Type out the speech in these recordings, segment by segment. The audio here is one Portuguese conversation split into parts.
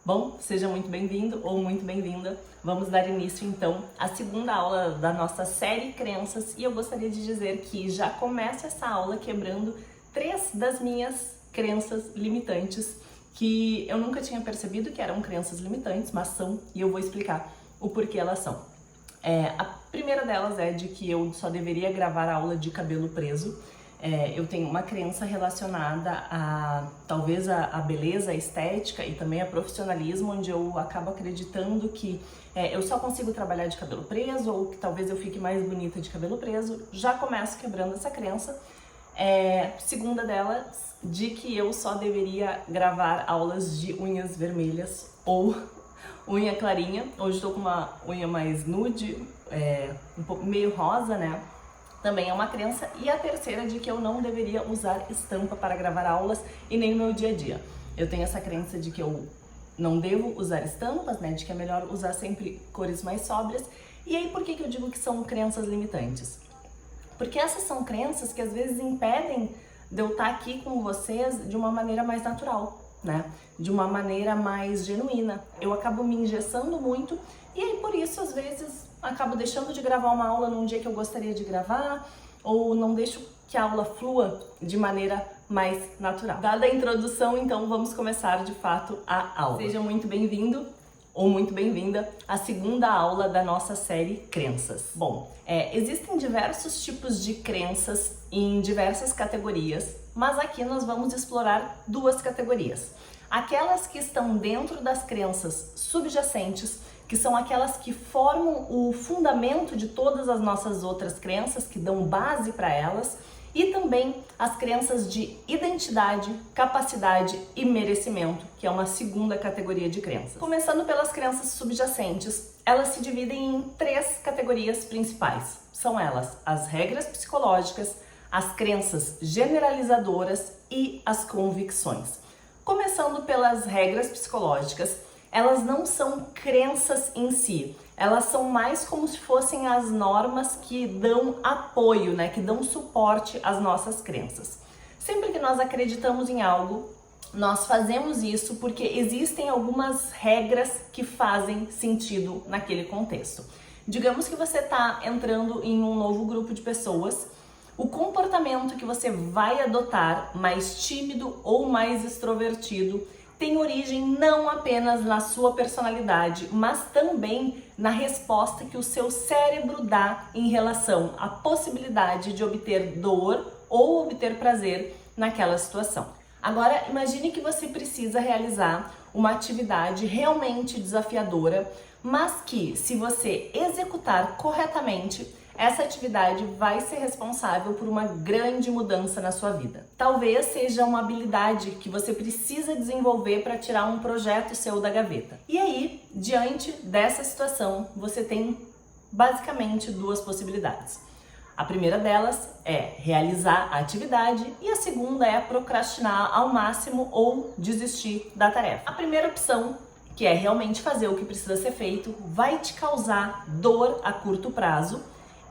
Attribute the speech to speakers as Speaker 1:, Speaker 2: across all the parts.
Speaker 1: Bom, seja muito bem-vindo ou muito bem-vinda. Vamos dar início então à segunda aula da nossa série Crenças e eu gostaria de dizer que já começa essa aula quebrando 3 das minhas crenças limitantes que eu nunca tinha percebido que eram crenças limitantes, mas são, e eu vou explicar o porquê elas são. A primeira delas é de que eu só deveria gravar aula de cabelo preso. Eu tenho uma crença relacionada a talvez a beleza, a estética e também a profissionalismo, onde eu acabo acreditando que eu só consigo trabalhar de cabelo preso ou que talvez eu fique mais bonita de cabelo preso. Já começo quebrando essa crença. Segunda delas, de que eu só deveria gravar aulas de unhas vermelhas ou unha clarinha. Hoje estou com uma unha mais nude, um pouco meio rosa, né? Também é uma crença. E a terceira, de que eu não deveria usar estampa para gravar aulas e nem no meu dia a dia. Eu tenho essa crença de que eu não devo usar estampas, né? De que é melhor usar sempre cores mais sóbrias. E aí, por que eu digo que são crenças limitantes? Porque essas são crenças que às vezes impedem de eu estar aqui com vocês de uma maneira mais natural, né? De uma maneira mais genuína. Eu acabo me engessando muito e aí por isso às vezes acabo deixando de gravar uma aula num dia que eu gostaria de gravar ou não deixo que a aula flua de maneira mais natural. Dada a introdução, então vamos começar de fato a aula. Seja muito bem-vindo ou muito bem-vinda à segunda aula da nossa série Crenças. Bom, existem diversos tipos de crenças em diversas categorias, mas aqui nós vamos explorar 2 categorias. Aquelas que estão dentro das crenças subjacentes, que são aquelas que formam o fundamento de todas as nossas outras crenças, que dão base para elas, e também as crenças de identidade, capacidade e merecimento, que é uma segunda categoria de crenças. Começando pelas crenças subjacentes, elas se dividem em 3 categorias principais. São elas as regras psicológicas, as crenças generalizadoras e as convicções. Começando pelas regras psicológicas, elas não são crenças em si, elas são mais como se fossem as normas que dão apoio, né, que dão suporte às nossas crenças. Sempre que nós acreditamos em algo, nós fazemos isso porque existem algumas regras que fazem sentido naquele contexto. Digamos que você está entrando em um novo grupo de pessoas, o comportamento que você vai adotar, mais tímido ou mais extrovertido, tem origem não apenas na sua personalidade, mas também na resposta que o seu cérebro dá em relação à possibilidade de obter dor ou obter prazer naquela situação. Agora, imagine que você precisa realizar uma atividade realmente desafiadora, mas que, se você executar corretamente, essa atividade vai ser responsável por uma grande mudança na sua vida. Talvez seja uma habilidade que você precisa desenvolver para tirar um projeto seu da gaveta. E aí, diante dessa situação, você tem basicamente 2 possibilidades. A primeira delas é realizar a atividade e a segunda é procrastinar ao máximo ou desistir da tarefa. A primeira opção, que é realmente fazer o que precisa ser feito, vai te causar dor a curto prazo,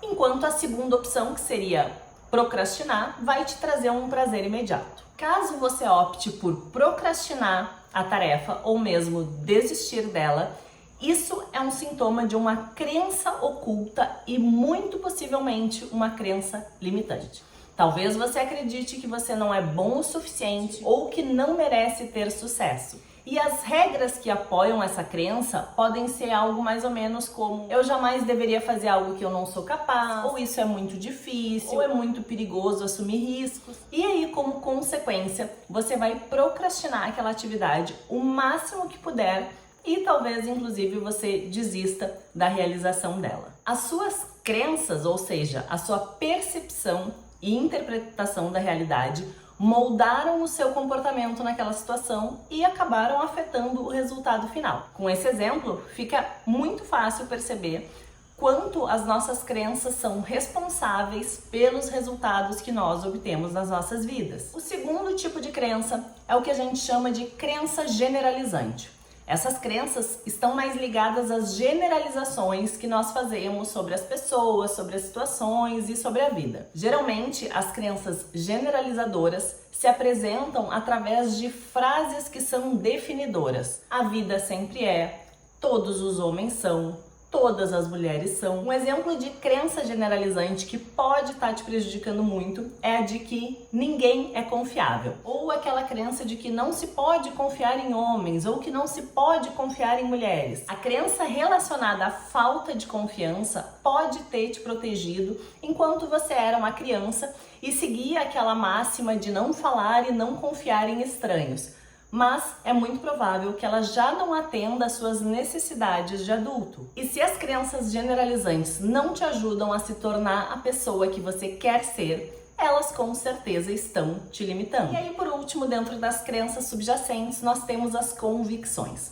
Speaker 1: enquanto a segunda opção, que seria procrastinar, vai te trazer um prazer imediato. Caso você opte por procrastinar a tarefa ou mesmo desistir dela, isso é um sintoma de uma crença oculta e muito possivelmente uma crença limitante. Talvez você acredite que você não é bom o suficiente ou que não merece ter sucesso. E as regras que apoiam essa crença podem ser algo mais ou menos como: eu jamais deveria fazer algo que eu não sou capaz, ou isso é muito difícil, ou é muito perigoso assumir riscos. E aí, como consequência, você vai procrastinar aquela atividade o máximo que puder e talvez, inclusive, você desista da realização dela. As suas crenças, ou seja, a sua percepção e interpretação da realidade, moldaram o seu comportamento naquela situação e acabaram afetando o resultado final. Com esse exemplo, fica muito fácil perceber quanto as nossas crenças são responsáveis pelos resultados que nós obtemos nas nossas vidas. O segundo tipo de crença é o que a gente chama de crença generalizante. Essas crenças estão mais ligadas às generalizações que nós fazemos sobre as pessoas, sobre as situações e sobre a vida. Geralmente, as crenças generalizadoras se apresentam através de frases que são definidoras. A vida sempre é, todos os homens são, todas as mulheres são. Um exemplo de crença generalizante que pode estar te prejudicando muito é a de que ninguém é confiável. Ou aquela crença de que não se pode confiar em homens ou que não se pode confiar em mulheres. A crença relacionada à falta de confiança pode ter te protegido enquanto você era uma criança e seguia aquela máxima de não falar e não confiar em estranhos. Mas é muito provável que ela já não atenda às suas necessidades de adulto. E se as crenças generalizantes não te ajudam a se tornar a pessoa que você quer ser, elas com certeza estão te limitando. E aí, por último, dentro das crenças subjacentes, nós temos as convicções.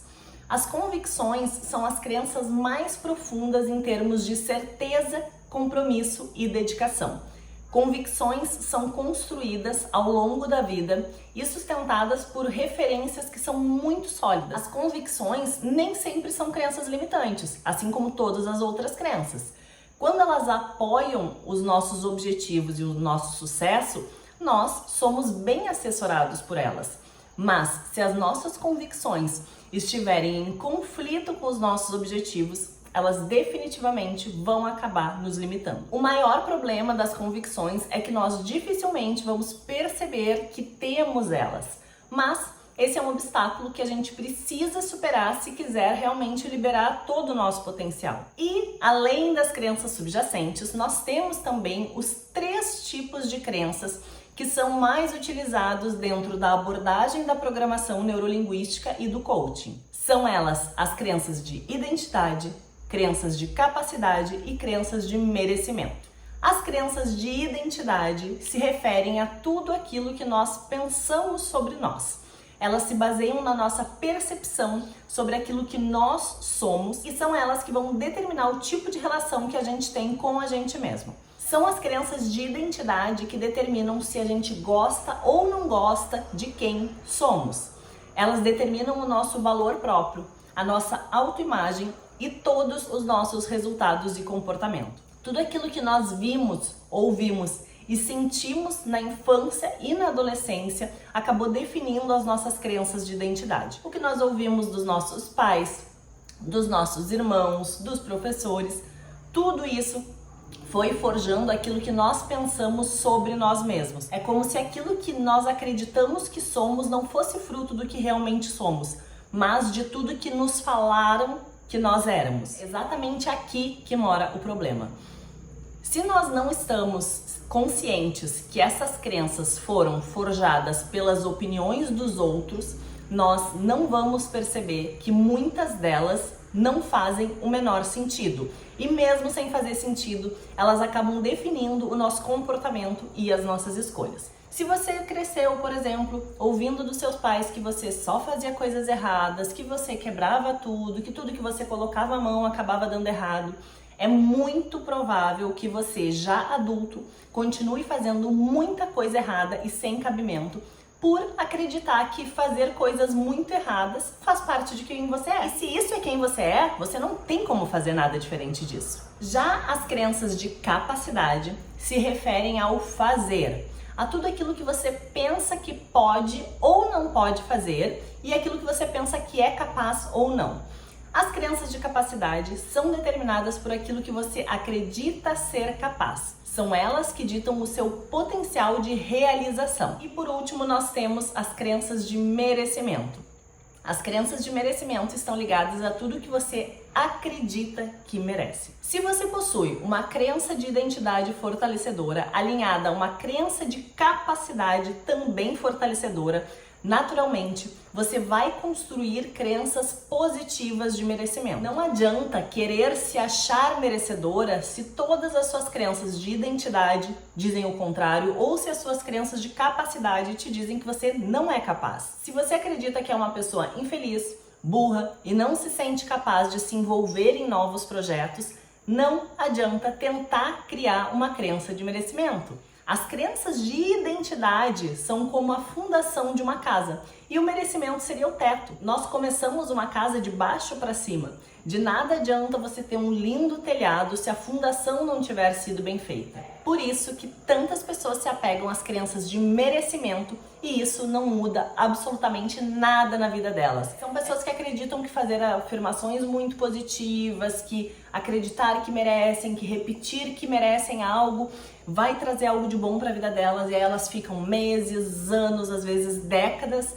Speaker 1: As convicções são as crenças mais profundas em termos de certeza, compromisso e dedicação. Convicções são construídas ao longo da vida e sustentadas por referências que são muito sólidas. As convicções nem sempre são crenças limitantes, assim como todas as outras crenças. Quando elas apoiam os nossos objetivos e o nosso sucesso, nós somos bem assessorados por elas. Mas se as nossas convicções estiverem em conflito com os nossos objetivos, elas definitivamente vão acabar nos limitando. O maior problema das convicções é que nós dificilmente vamos perceber que temos elas, mas esse é um obstáculo que a gente precisa superar se quiser realmente liberar todo o nosso potencial. E, além das crenças subjacentes, nós temos também os 3 tipos de crenças que são mais utilizados dentro da abordagem da programação neurolinguística e do coaching. São elas as crenças de identidade, crenças de capacidade e crenças de merecimento. As crenças de identidade se referem a tudo aquilo que nós pensamos sobre nós. Elas se baseiam na nossa percepção sobre aquilo que nós somos e são elas que vão determinar o tipo de relação que a gente tem com a gente mesmo. São as crenças de identidade que determinam se a gente gosta ou não gosta de quem somos. Elas determinam o nosso valor próprio, a nossa autoimagem e todos os nossos resultados e comportamento. Tudo aquilo que nós vimos, ouvimos e sentimos na infância e na adolescência acabou definindo as nossas crenças de identidade. O que nós ouvimos dos nossos pais, dos nossos irmãos, dos professores, tudo isso foi forjando aquilo que nós pensamos sobre nós mesmos. É como se aquilo que nós acreditamos que somos não fosse fruto do que realmente somos, mas de tudo que nos falaram que nós éramos. Exatamente aqui que mora o problema. Se nós não estamos conscientes que essas crenças foram forjadas pelas opiniões dos outros, nós não vamos perceber que muitas delas não fazem o menor sentido. E mesmo sem fazer sentido, elas acabam definindo o nosso comportamento e as nossas escolhas. Se você cresceu, por exemplo, ouvindo dos seus pais que você só fazia coisas erradas, que você quebrava tudo que você colocava a mão acabava dando errado, é muito provável que você, já adulto, continue fazendo muita coisa errada e sem cabimento por acreditar que fazer coisas muito erradas faz parte de quem você é. E se isso é quem você é, você não tem como fazer nada diferente disso. Já as crenças de capacidade se referem ao fazer, a tudo aquilo que você pensa que pode ou não pode fazer e aquilo que você pensa que é capaz ou não. As crenças de capacidade são determinadas por aquilo que você acredita ser capaz. São elas que ditam o seu potencial de realização. E por último, nós temos as crenças de merecimento. As crenças de merecimento estão ligadas a tudo que você acredita que merece. Se você possui uma crença de identidade fortalecedora alinhada a uma crença de capacidade também fortalecedora, naturalmente, você vai construir crenças positivas de merecimento. Não adianta querer se achar merecedora se todas as suas crenças de identidade dizem o contrário ou se as suas crenças de capacidade te dizem que você não é capaz. Se você acredita que é uma pessoa infeliz, burra e não se sente capaz de se envolver em novos projetos, não adianta tentar criar uma crença de merecimento. As crenças de identidade são como a fundação de uma casa e o merecimento seria o teto. Nós começamos uma casa de baixo para cima. De nada adianta você ter um lindo telhado se a fundação não tiver sido bem feita. Por isso que tantas pessoas se apegam às crenças de merecimento e isso não muda absolutamente nada na vida delas. São pessoas que acreditam que fazer afirmações muito positivas, que acreditar que merecem, que repetir que merecem algo, vai trazer algo de bom para a vida delas e aí elas ficam meses, anos, às vezes décadas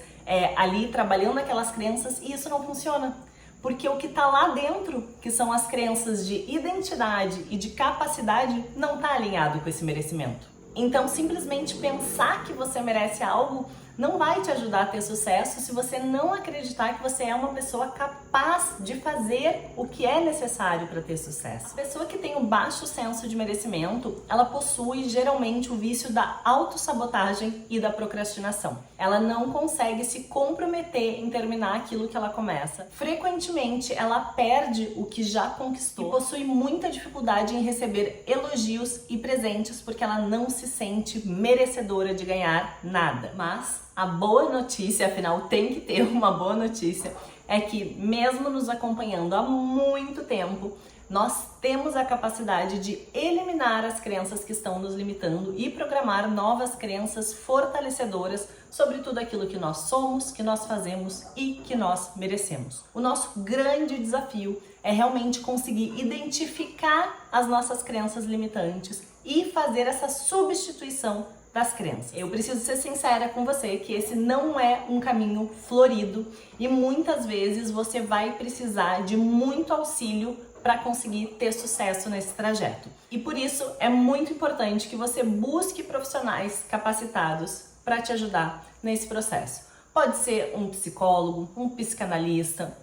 Speaker 1: ali trabalhando aquelas crenças e isso não funciona. Porque o que está lá dentro, que são as crenças de identidade e de capacidade, não está alinhado com esse merecimento. Então, simplesmente pensar que você merece algo não vai te ajudar a ter sucesso se você não acreditar que você é uma pessoa capaz de fazer o que é necessário para ter sucesso. A pessoa que tem um baixo senso de merecimento, ela possui geralmente o vício da autossabotagem e da procrastinação. Ela não consegue se comprometer em terminar aquilo que ela começa. Frequentemente, ela perde o que já conquistou e possui muita dificuldade em receber elogios e presentes porque ela não se sente merecedora de ganhar nada. Mas a boa notícia, afinal tem que ter uma boa notícia, é que mesmo nos acompanhando há muito tempo, nós temos a capacidade de eliminar as crenças que estão nos limitando e programar novas crenças fortalecedoras sobre tudo aquilo que nós somos, que nós fazemos e que nós merecemos. O nosso grande desafio é realmente conseguir identificar as nossas crenças limitantes e fazer essa substituição das crenças. Eu preciso ser sincera com você que esse não é um caminho florido e muitas vezes você vai precisar de muito auxílio para conseguir ter sucesso nesse trajeto. E por isso é muito importante que você busque profissionais capacitados para te ajudar nesse processo. Pode ser um psicólogo, um psicanalista,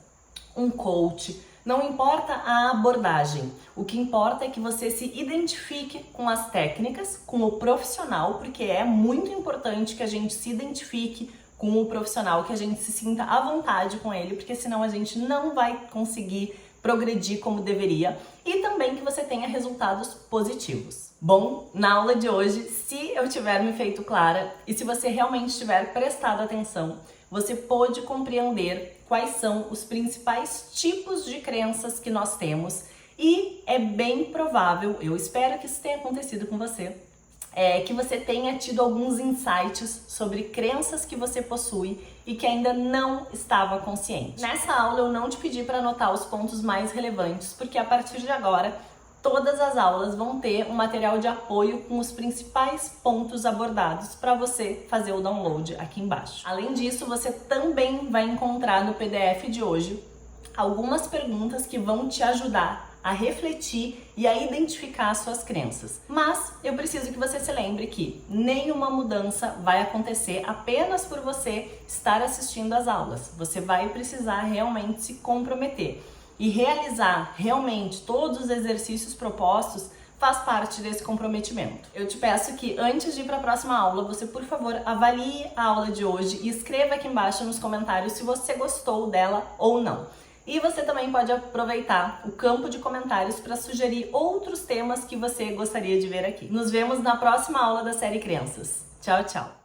Speaker 1: um coach, não importa a abordagem. O que importa é que você se identifique com as técnicas, com o profissional, porque é muito importante que a gente se identifique com o profissional, que a gente se sinta à vontade com ele, porque senão a gente não vai conseguir progredir como deveria e também que você tenha resultados positivos. Bom, na aula de hoje, se eu tiver me feito clara e se você realmente tiver prestado atenção, você pôde compreender quais são os principais tipos de crenças que nós temos e é bem provável, eu espero que isso tenha acontecido com você, que você tenha tido alguns insights sobre crenças que você possui e que ainda não estava consciente. Nessa aula eu não te pedi para anotar os pontos mais relevantes, porque a partir de agora todas as aulas vão ter um material de apoio com os principais pontos abordados para você fazer o download aqui embaixo. Além disso, você também vai encontrar no PDF de hoje algumas perguntas que vão te ajudar a refletir e a identificar as suas crenças. Mas eu preciso que você se lembre que nenhuma mudança vai acontecer apenas por você estar assistindo às aulas. Você vai precisar realmente se comprometer e realizar realmente todos os exercícios propostos faz parte desse comprometimento. Eu te peço que antes de ir para a próxima aula, você por favor avalie a aula de hoje e escreva aqui embaixo nos comentários se você gostou dela ou não. E você também pode aproveitar o campo de comentários para sugerir outros temas que você gostaria de ver aqui. Nos vemos na próxima aula da série Crenças. Tchau, tchau!